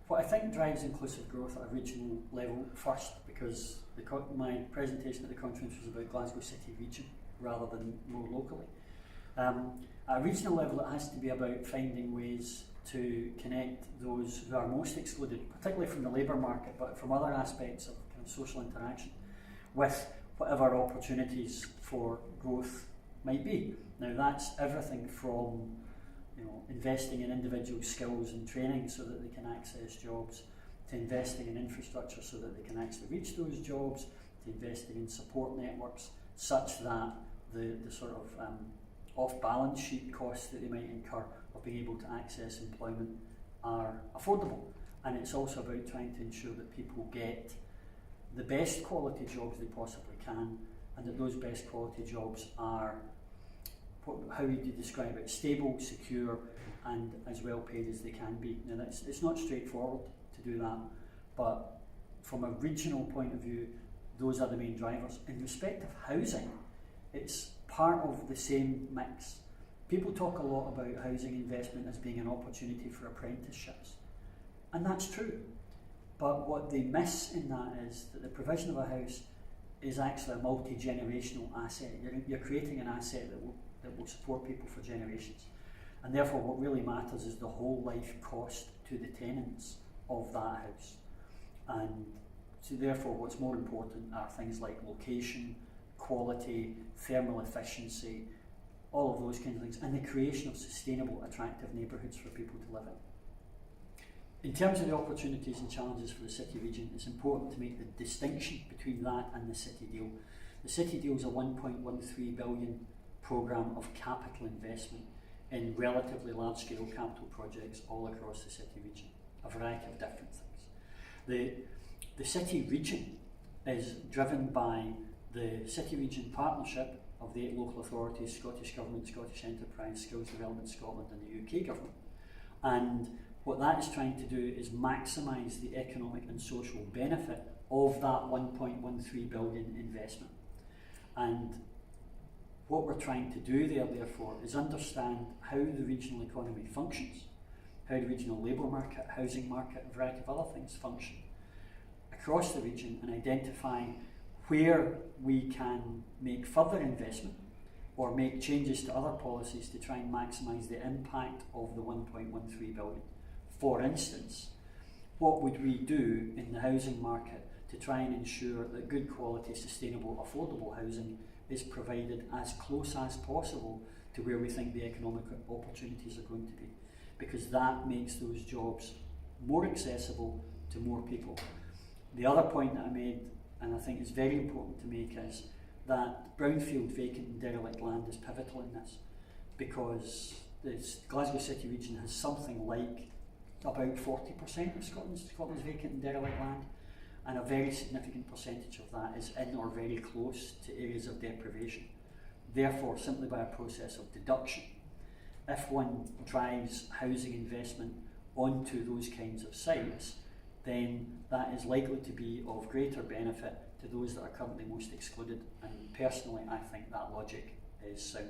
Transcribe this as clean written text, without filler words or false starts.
What I think drives inclusive growth at a regional level first, because my presentation at the conference was about Glasgow City Region rather than more locally. At a regional level, it has to be about finding ways to connect those who are most excluded, particularly from the labour market, but from other aspects of kind of social interaction, with whatever opportunities for growth might be. Now that's everything from investing in individual skills and training so that they can access jobs, to investing in infrastructure so that they can actually reach those jobs, to investing in support networks such that the sort of off-balance sheet costs that they might incur of being able to access employment are affordable. And it's also about trying to ensure that people get the best quality jobs they possibly can, and that those best quality jobs are, how would you describe it, stable, secure, and as well paid as they can be. Now it's not straightforward to do that, but from a regional point of view, those are the main drivers. In respect of housing, it's part of the same mix. People talk a lot about housing investment as being an opportunity for apprenticeships, and that's true. But what they miss in that is that the provision of a house is actually a multi-generational asset. You're creating an asset that will support people for generations. And therefore what really matters is the whole life cost to the tenants of that house. And so therefore what's more important are things like location, quality, thermal efficiency, all of those kinds of things, and the creation of sustainable, attractive neighbourhoods for people to live in. In terms of the opportunities and challenges for the city region, it's important to make the distinction between that and the city deal. The city deal is a 1.13 billion programme of capital investment in relatively large-scale capital projects all across the city region, a variety of different things. The city region is driven by the city region partnership of the 8 local authorities, Scottish Government, Scottish Enterprise, Skills Development Scotland and the UK Government. And what that is trying to do is maximise the economic and social benefit of that 1.13 billion investment. And what we're trying to do there, therefore, is understand how the regional economy functions, how the regional labour market, housing market, a variety of other things function across the region, and identify where we can make further investment or make changes to other policies to try and maximise the impact of the 1.13 billion. For instance, what would we do in the housing market to try and ensure that good quality, sustainable, affordable housing is provided as close as possible to where we think the economic opportunities are going to be, because that makes those jobs more accessible to more people. The other point that I made, and I think is very important to make, is that brownfield, vacant and derelict land is pivotal in this, because the Glasgow City Region has something like about 40% of Scotland's vacant and derelict land, and a very significant percentage of that is in or very close to areas of deprivation. Therefore, simply by a process of deduction, if one drives housing investment onto those kinds of sites, then that is likely to be of greater benefit to those that are currently most excluded. And personally, I think that logic is sound.